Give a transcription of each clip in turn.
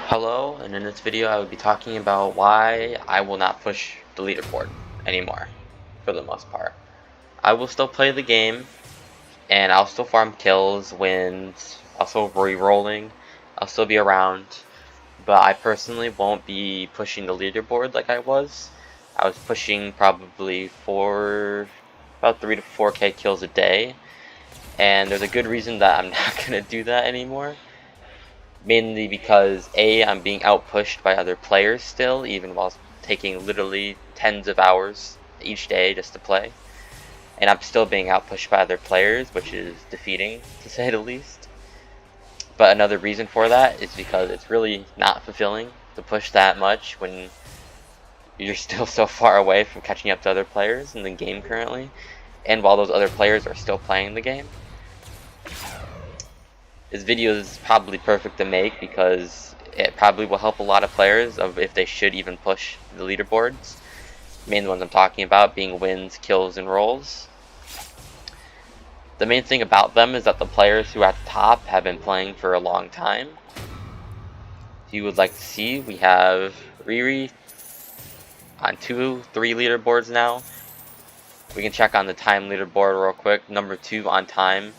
Hello, and in this video I will be talking about why I will not push the leaderboard anymore, for the most part. I will still play the game, and I'll still farm kills, wins, I'll still re-rolling, I'll still be around, but I personally won't be pushing the leaderboard like I was. I was pushing probably about 3 to 4k kills a day, and there's a good reason that I'm not going to do that anymore. Mainly because A, I'm being outpushed by other players still, even while taking literally tens of hours each day just to play. And I'm still being outpushed by other players, which is defeating, to say the least. But another reason for that is because it's really not fulfilling to push that much when you're still so far away from catching up to other players in the game currently, and while those other players are still playing the game. This video is probably perfect to make because it probably will help a lot of players of if they should even push the leaderboards. Main ones I'm talking about being wins, kills, and rolls. The main thing about them is that the players who are at the top have been playing for a long time. If you would like to see, we have Riri on 2, 3 leaderboards now. We can check on the time leaderboard real quick. Number 2 on time.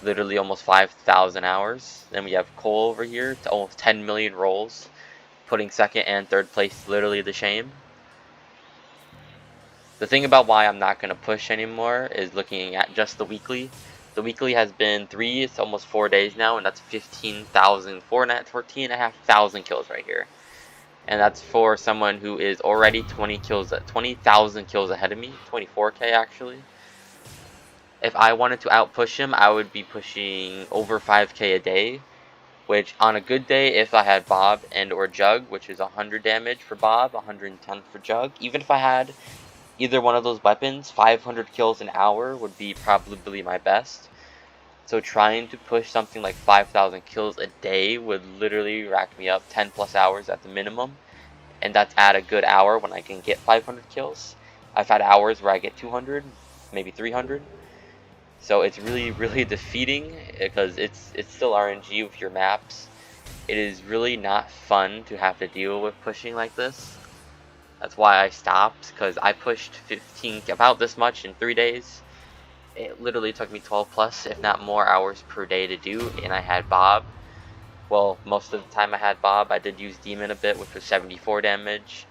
Literally almost 5,000 hours. Then we have Cole over here to almost 10 million rolls, putting second and third place literally to shame. The thing about why I'm not going to push anymore is looking at just the weekly. The weekly has been it's almost 4 days now, and that's 14,500 kills right here. And that's for someone who is already 20,000 kills ahead of me, 24k actually. If I wanted to outpush him, I would be pushing over 5k a day, which on a good day, if I had Bob and or Jug, which is 100 damage for Bob, 110 for Jug, even if I had either one of those weapons, 500 kills an hour would be probably my best. So trying to push something like 5,000 kills a day would literally rack me up 10 plus hours at the minimum, and that's at a good hour when I can get 500 kills. I've had hours where I get 200, maybe 300. So it's really defeating because it's still RNG with your maps. It is really not fun to have to deal with pushing like this. That's why I stopped, because I pushed 15 about this much in 3 days. It literally took me 12 plus, if not more, hours per day to do, and I had Bob. Well, most of the time I had Bob. I did use Demon a bit, which was 74 damage,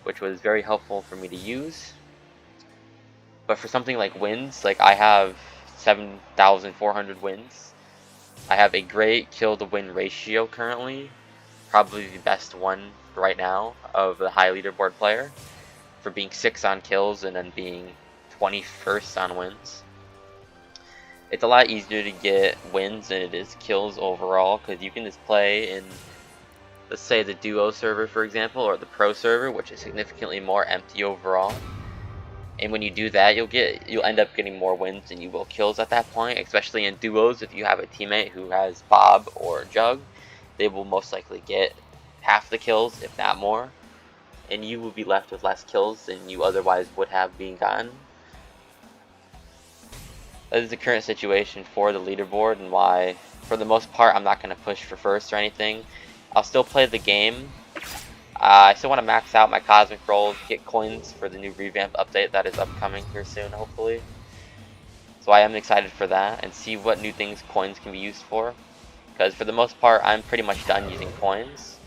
which was very helpful for me to use. But for something like wins, like I have 7,400 wins. I have a great kill to win ratio currently, probably the best one right now of the high leaderboard player, for being 6 on kills and then being 21st on wins. It's a lot easier to get wins than it is kills overall, because you can just play in, let's say, the duo server for example, or the pro server, which is significantly more empty overall. And when you do that, you'll end up getting more wins than you will kills at that point, especially in duos. If you have a teammate who has Bob or Jug, they will most likely get half the kills, if not more, and you will be left with less kills than you otherwise would have been gotten. That is the current situation for the leaderboard, and why, for the most part, I'm not going to push for first or anything. I'll still play the game. I still want to max out my cosmic rolls, get coins for the new revamp update that is upcoming here soon, hopefully. So I am excited for that, and see what new things coins can be used for. Because for the most part, I'm pretty much done using coins.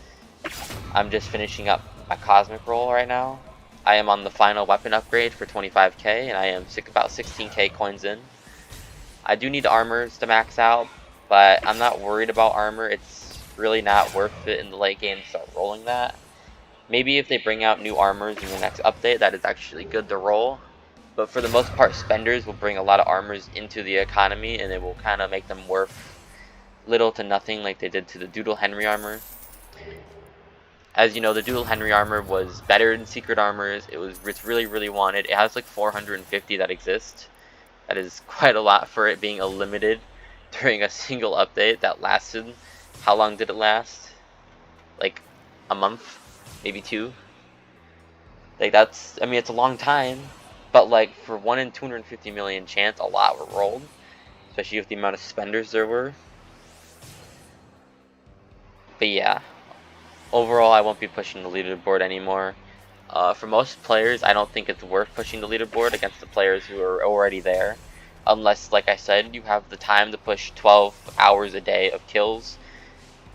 I'm just finishing up my cosmic roll right now. I am on the final weapon upgrade for 25k, and I am about 16k coins in. I do need armors to max out, but I'm not worried about armor. It's really not worth it in the late game to start rolling that. Maybe if they bring out new armors in the next update, that is actually good to roll. But for the most part, spenders will bring a lot of armors into the economy, and it will kind of make them worth little to nothing, like they did to the Doodle Henry armor. As you know, the Doodle Henry armor was better than secret armors. It's really wanted. It has like 450 that exist. That is quite a lot for it being a limited during a single update that lasted. How long did it last? Like a month? Maybe 2. Like that's, I mean, it's a long time, but like for 1 in 250 million chance, a lot were rolled, especially with the amount of spenders there were. But yeah, overall, I won't be pushing the leaderboard anymore. For most players, I don't think it's worth pushing the leaderboard against the players who are already there. Unless, like I said, you have the time to push 12 hours a day of kills.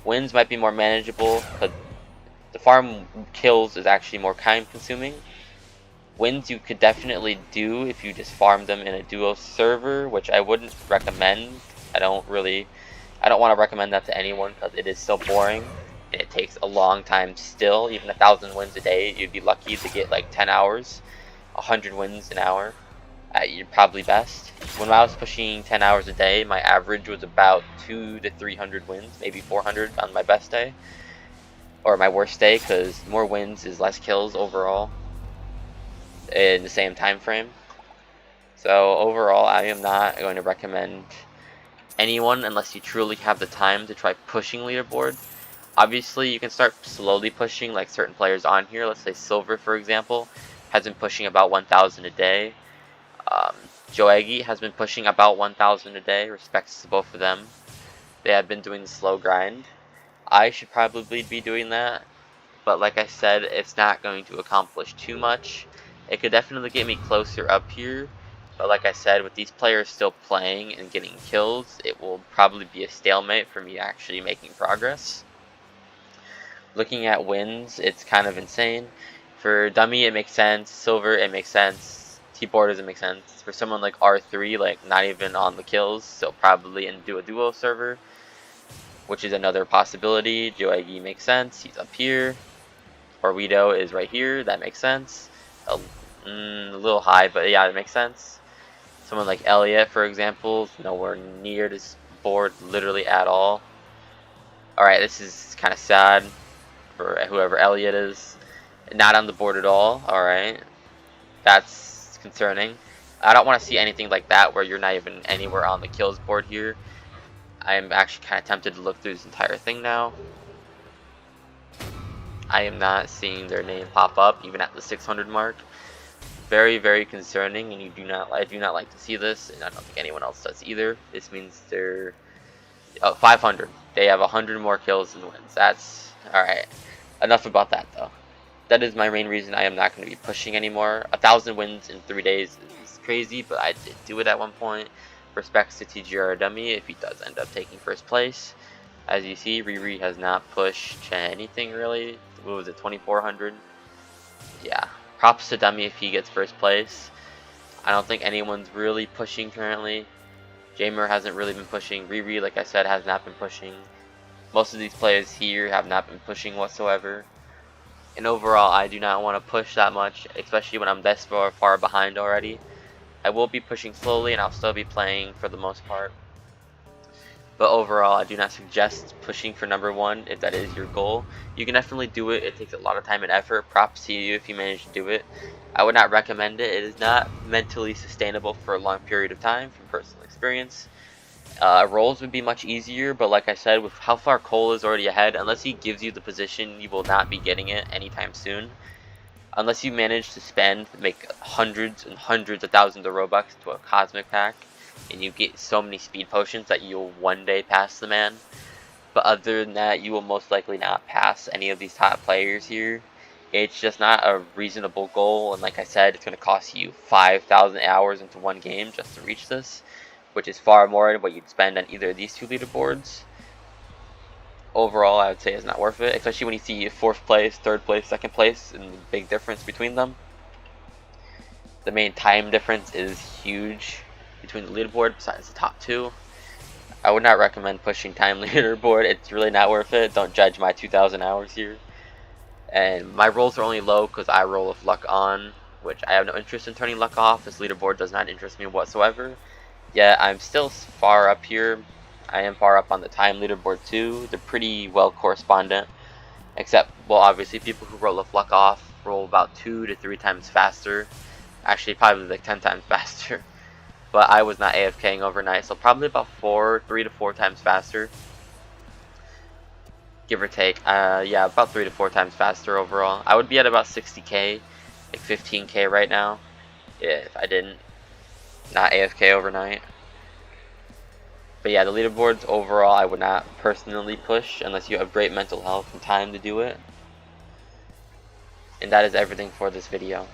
Wins might be more manageable, but the farm kills is actually more time consuming. Wins you could definitely do if you just farm them in a duo server, which I wouldn't recommend. I don't want to recommend that to anyone because it is so boring and it takes a long time still. Even 1,000 wins a day, you'd be lucky to get like 10 hours. 100 wins an hour at your probably best. When I was pushing 10 hours a day, my average was about 200 to 300 wins, maybe 400 on my best day. Or my worst day, because more wins is less kills overall in the same time frame. So overall, I am not going to recommend anyone unless you truly have the time to try pushing leaderboard. Obviously, you can start slowly pushing, like certain players on here. Let's say Silver, for example, has been pushing about 1,000 a day. Joegi has been pushing about 1,000 a day. Respects to both of them. They have been doing the slow grind. I should probably be doing that, but like I said, it's not going to accomplish too much. It could definitely get me closer up here, but like I said, with these players still playing and getting kills, it will probably be a stalemate for me actually making progress. Looking at wins, it's kind of insane. For Dummy, it makes sense. Silver, it makes sense. T-Board doesn't make sense. For someone like R3, like not even on the kills, so probably into a duo server, which is another possibility. Joegi makes sense. He's up here. Orwedo is right here. That makes sense. A little high, but yeah, it makes sense. Someone like Elliot, for example, is nowhere near this board literally at all. Alright, this is kind of sad for whoever Elliot is. Not on the board at all. Alright. That's concerning. I don't want to see anything like that where you're not even anywhere on the kills board here. I'm actually kind of tempted to look through this entire thing now. I am not seeing their name pop up even at the 600 mark. Very, very concerning, and I do not like to see this, and I don't think anyone else does either. This means they're 500. They have 100 more kills than wins. That's alright. Enough about that though. That is my main reason I am not going to be pushing anymore. 1,000 wins in 3 days is crazy, but I did do it at one point. Respects to TGR Dummy if he does end up taking first place. As you see, Riri has not pushed anything really. What was it, 2,400? Yeah. Props to Dummy if he gets first place. I don't think anyone's really pushing currently. Jamer hasn't really been pushing. Riri, like I said, has not been pushing. Most of these players here have not been pushing whatsoever. And overall, I do not want to push that much, especially when I'm this far behind already. I will be pushing slowly, and I'll still be playing for the most part. But overall, I do not suggest pushing for number 1 if that is your goal. You can definitely do it. It takes a lot of time and effort. Props to you if you manage to do it. I would not recommend it. It is not mentally sustainable for a long period of time from personal experience. Rolls would be much easier, but like I said, with how far Cole is already ahead, unless he gives you the position, you will not be getting it anytime soon. Unless you manage to make hundreds and hundreds of thousands of Robux to a Cosmic Pack, and you get so many speed potions that you'll one day pass the man. But other than that, you will most likely not pass any of these top players here. It's just not a reasonable goal, and like I said, it's going to cost you 5,000 hours into one game just to reach this, which is far more than what you'd spend on either of these two leaderboards. Overall, I would say it's not worth it, especially when you see 4th place, 3rd place, 2nd place, and the big difference between them. The main time difference is huge between the leaderboard besides the top 2. I would not recommend pushing time leaderboard. It's really not worth it. Don't judge my 2,000 hours here. And my rolls are only low because I roll with luck on, which I have no interest in turning luck off. This leaderboard does not interest me whatsoever. Yet I'm still far up here. I am far up on the time leaderboard too. They're pretty well correspondent. Except, well, obviously people who roll with luck off roll about 2 to 3 times faster. Actually, probably like 10 times faster. But I was not AFKing overnight, so probably about 3 to 4 times faster. Give or take. Yeah, about 3 to 4 times faster overall. I would be at about 60k, like 15k right now, if I didn't not AFK overnight. But yeah, the leaderboards overall I would not personally push unless you have great mental health and time to do it. And that is everything for this video.